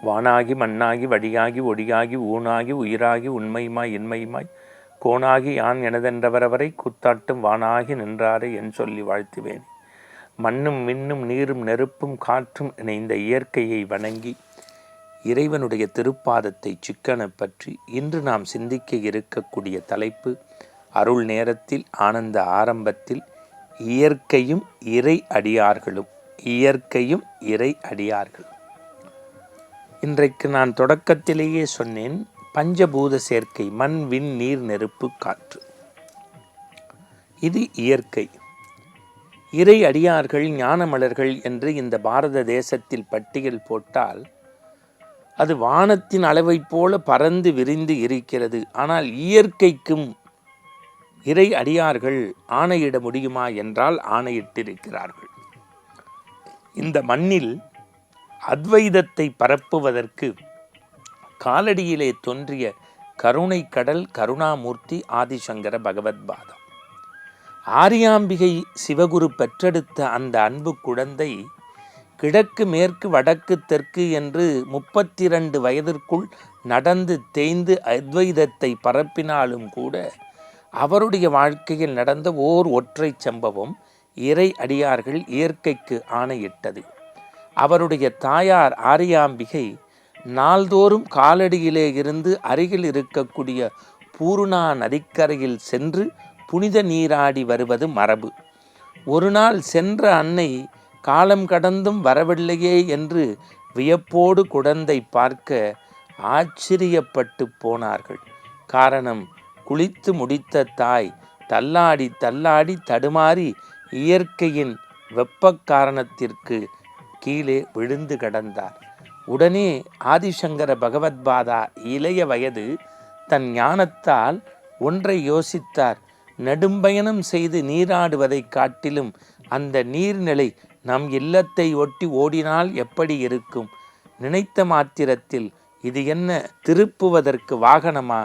வானாகி மண்ணாகி வடியாகி ஒடியாகி ஊனாகி உயிராகி உண்மையுமாய் இன்மையுமாய் கோனாகி யான் எனதென்றவரவரை கூத்தாட்டும் வானாகி நின்றாரை என் சொல்லி வாழ்த்துவேன். மண்ணும் மின்னும் நீரும் நெருப்பும் காற்றும் இணைந்த இயற்கையை வணங்கி இறைவனுடைய திருப்பாதத்தை சிக்கன பற்றி இன்று நாம் சிந்திக்க இருக்கக்கூடிய தலைப்பு அருள் நேரத்தில் ஆனந்த ஆரம்பத்தில் இயற்கையும் இறை அடியார்களும். இயற்கையும் இறை அடியார்களும். இன்றைக்கு நான் தொடக்கத்திலேயே சொன்னேன், பஞ்சபூத சேர்க்கை, மண் விண் நீர் நெருப்பு காற்று, இது இயற்கை. இறை அடியார்கள் ஞானமலர்கள் என்று இந்த பாரத தேசத்தில் பட்டியல் போட்டால் அது வானத்தின் அளவைப் போல பறந்து விரிந்து இருக்கிறது. ஆனால் இயற்கைக்கும் இறை அடியார்கள் ஆணையிட முடியுமா என்றால் ஆணையிட்டிருக்கிறார்கள். இந்த மண்ணில் அத்வைதத்தை பரப்புவதற்கு காலடியிலே தோன்றிய கருணை கடல் கருணாமூர்த்தி ஆதிசங்கர பகவத்பாதம். ஆரியாம்பிகை சிவகுரு பெற்றெடுத்த அந்த அன்பு குழந்தை கிழக்கு மேற்கு வடக்கு தெற்கு என்று 32 வயதிற்குள் நடந்து தேய்ந்து அத்வைதத்தை பரப்பினாலும் கூட அவருடைய வாழ்க்கையில் நடந்த ஒற்றை சம்பவம் இறை அடியார்கள் இயற்கைக்கு ஆணையிட்டது. அவருடைய தாயார் ஆரியாம்பிகை நாள்தோறும் காலடியிலே இருந்து அருகில் இருக்கக்கூடிய பூர்ணா நதிக்கரையில் சென்று புனித நீராடி வருவது மரபு. ஒரு நாள் சென்ற அன்னை காலம் கடந்தும் வரவில்லையே என்று வியப்போடு குழந்தை பார்க்க ஆச்சரியப்பட்டு போனார்கள். காரணம், குளித்து முடித்த தாய் தள்ளாடி தள்ளாடி தடுமாறி இயற்கையின் வெப்ப காரணத்திற்கு கீழே விழுந்து கிடந்தார். உடனே ஆதிசங்கர பகவத்பாதா இளைய வயது தன் ஞானத்தால் ஒன்றை யோசித்தார். நெடும்பயணம் செய்து நீராடுவதை காட்டிலும் அந்த நீர்நிலை நம் இல்லத்தை ஒட்டி ஓடினால் எப்படி இருக்கும்? நினைத்த மாத்திரத்தில் இது என்ன திருப்புவதற்கு வாகனமா?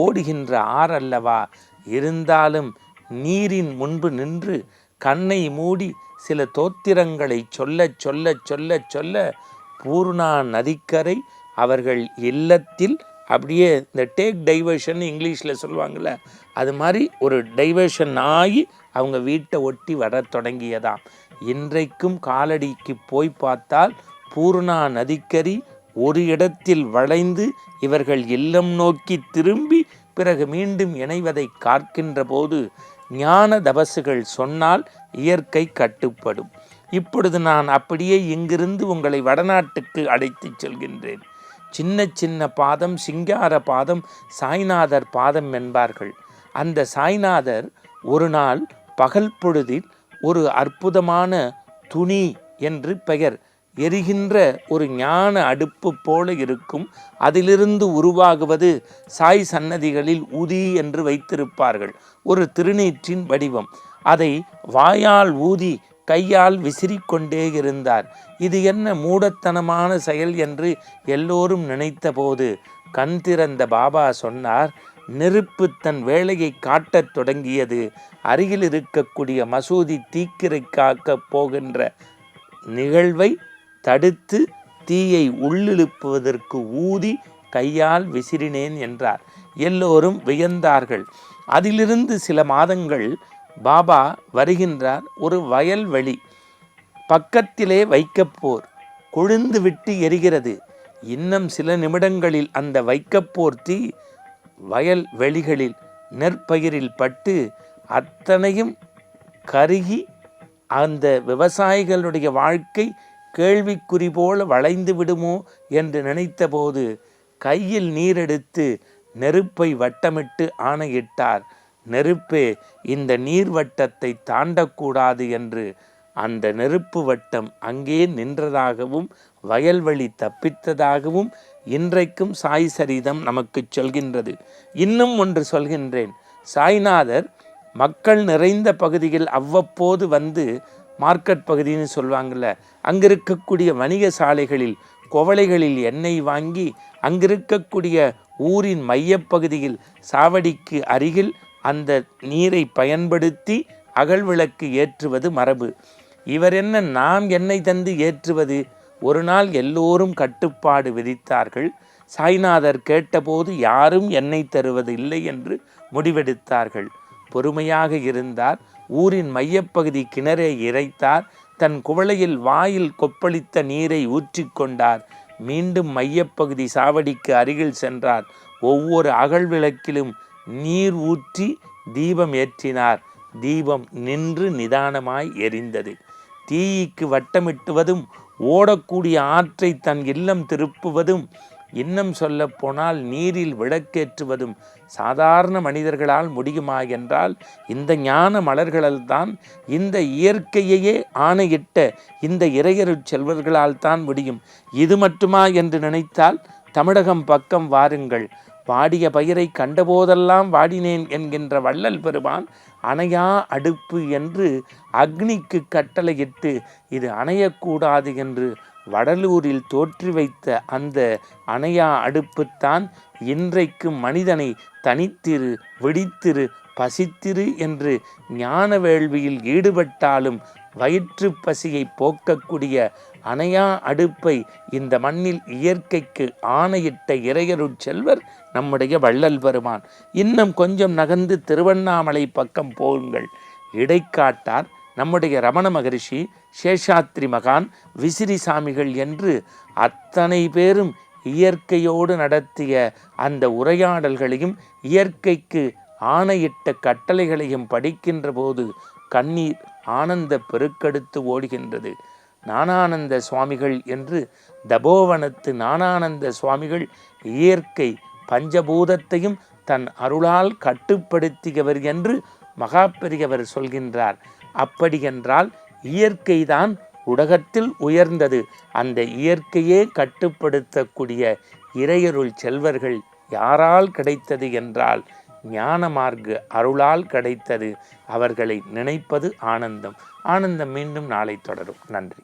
ஓடுகின்ற ஆறல்லவா? இருந்தாலும் நீரின் முன்பு நின்று கண்ணை மூடி சில தோத்திரங்களை சொல்ல சொல்ல சொல்ல சொல்ல பூர்ணா நதிக்கரை அவர்கள் இல்லத்தில் அப்படியே இந்த டேக் டைவர்ஷன் இங்கிலீஷில் சொல்லுவாங்கள்ல, அது மாதிரி ஒரு டைவர்ஷன் ஆகி அவங்க வீட்டை ஒட்டி வர தொடங்கியதாம். இன்றைக்கும் காலடிக்கு போய் பார்த்தால் பூர்ணா நதிக்கரை ஒரு இடத்தில் வளைந்து இவர்கள் இல்லம் நோக்கி திரும்பி பிறகு மீண்டும் இணைவதை காக்கின்ற போது ஞான தபசுகள் சொன்னால் இயற்கை கட்டுப்படும். இப்பொழுது நான் அப்படியே இங்கிருந்து உங்களை வடநாட்டுக்கு அழைத்து செல்கின்றேன். சின்ன சின்ன பாதம், சிங்கார பாதம், சாய்நாதர் பாதம் என்பார்கள். அந்த சாய்நாதர் ஒரு நாள் பகல் பொழுதில் ஒரு அற்புதமான துணி என்று பெயர், எரிகின்ற ஒரு ஞான அடுப்பு போல இருக்கும். அதிலிருந்து உருவாகுவது சாய் சன்னதிகளில் உதி என்று வைத்திருப்பார்கள், ஒரு திருநீற்றின் வடிவம். அதை வாயால் ஊதி கையால் விசிறிக்கொண்டே இருந்தார். இது என்ன மூடத்தனமான செயல் என்று எல்லோரும் நினைத்த போது கண் திறந்த பாபா சொன்னார், நெருப்பு தன் வேலையை காட்டத் தொடங்கியது. அருகில் இருக்கக்கூடிய மசூதி தீக்கிரை காக்க போகின்ற நிகழ்வை தடுத்து தீயை உள்ளிழுப்புவதற்கு ஊதி கையால் விசிறினேன் என்றார். எல்லோரும் வியந்தார்கள். அதிலிருந்து சில மாதங்கள் பாபா வருகின்றார். ஒரு வயல்வெளி பக்கத்திலே வைக்கப்போர் கொழுந்து விட்டு எரிகிறது. இன்னும் சில நிமிடங்களில் அந்த வைக்கப்போர் தீ வயல் வெளிகளில் நெற்பயிரில் பட்டு அத்தனையும் கருகி அந்த விவசாயிகளுடைய வாழ்க்கை கேள்விக்குறி போல வளைந்து விடுமோ என்று நினைத்தபோது கையில் நீரெடுத்து நெருப்பை வட்டமிட்டு ஆணையிட்டார். நெருப்பே, இந்த நீர்வட்டத்தை தாண்டக்கூடாது என்று. அந்த நெருப்பு வட்டம் அங்கே நின்றதாகவும் வயல்வெளி தப்பித்ததாகவும் இன்றைக்கும் சாய் சரிதம் நமக்கு சொல்கின்றது. இன்னும் ஒன்று சொல்கின்றேன், சாய்நாதர் மக்கள் நிறைந்த பகுதியில் அவ்வப்போது வந்து, மார்க்கெட் பகுதின்னு சொல்லுவாங்கள்ல, அங்கிருக்கக்கூடிய வணிக சாலைகளில் குவளைகளில் எண்ணெய் வாங்கி அங்கிருக்கக்கூடிய ஊரின் மையப்பகுதியில் சாவடிக்கு அருகில் அந்த நீரை பயன்படுத்தி அகல் விளக்கு ஏற்றுவது மரபு. இவர் என்ன நாம் எண்ணெய் தந்து ஏற்றுவது? ஒரு நாள் எல்லோரும் கட்டுப்பாடு விதித்தார்கள். சாய்நாதர் கேட்டபோது யாரும் எண்ணெய் தருவது இல்லை என்று முடிவெடுத்தார்கள். பொறுமையாக இருந்தார். ஊரின் மையப்பகுதி கிணறை இறைத்தார். தன் குவளையில் வாயில் கொப்பளித்த நீரை ஊற்றிக்கொண்டார். மீண்டும் மையப்பகுதி சாவடிக்கு அருகில் சென்றார். ஒவ்வொரு அகல் விளக்கிலும் நீர் ஊற்றி தீபம் ஏற்றினார். தீபம் நின்று நிதானமாய் எரிந்தது. தீயிக்கு வட்டமிட்டுவதும் ஓடக்கூடிய ஆற்றை தன் இல்லம் திருப்புவதும் இன்னும் சொல்ல போனால் நீரில் விளக்கேற்றுவதும் சாதாரண மனிதர்களால் முடியுமா என்றால் இந்த ஞான மலர்களால் தான், இந்த இயற்கையையே ஆணையிட்ட இந்த இறையருட் செல்வர்களால் தான் முடியும். இது மட்டுமா என்று நினைத்தால் தமிழகம் பக்கம் வாருங்கள். வாடிய பயிரை கண்டபோதெல்லாம் வாடினேன் என்கின்ற வள்ளல் பெருமான் அணையா அடுப்பு என்று அக்னிக்கு கட்டளையிட்டு இது அணையக்கூடாது என்று வடலூரில் தோற்றி வைத்த அந்த அணையா அடுப்புத்தான் இன்றைக்கு மனிதனை தனித்திரு, விழித்திரு, பசித்திரு என்று ஞான வேள்வியில் ஈடுபட்டாலும் வயிற்று பசியை போக்கக்கூடிய அணையா அடுப்பை இந்த மண்ணில் இயற்கைக்கு ஆணையிட்ட இறையருட் செல்வர் நம்முடைய வள்ளல் பெருமான். இன்னும் கொஞ்சம் நகர்ந்து திருவண்ணாமலை பக்கம் போகுங்கள். இடைக்காட்டார், நம்முடைய ரமண மகரிஷி, சேஷாத்ரி மகான், விசிறி சாமிகள் என்று அத்தனை பேரும் இயற்கையோடு நடத்திய அந்த உரையாடல்களையும் இயற்கைக்கு ஆணையிட்ட கட்டளைகளையும் படிக்கின்ற போது கண்ணீர் ஆனந்த பெருக்கெடுத்து ஓடுகின்றது. ஞானானந்த சுவாமிகள் என்று தபோவனத்து ஞானானந்த சுவாமிகள் இயற்கை பஞ்சபூதத்தையும் தன் அருளால் கட்டுப்படுத்தியவர் என்று மகாபெரியவர் சொல்கின்றார். அப்படியென்றால் இயற்கைதான் உலகத்தில் உயர்ந்தது. அந்த இயற்கையே கட்டுப்படுத்தக்கூடிய இறையருள் செல்வர்கள் யாரால் கிடைத்தது என்றால் ஞான மார்க்க அருளால் கிடைத்தது. அவர்களை நினைப்பது ஆனந்தம். ஆனந்தம் மீண்டும் நாளை தொடரும். நன்றி.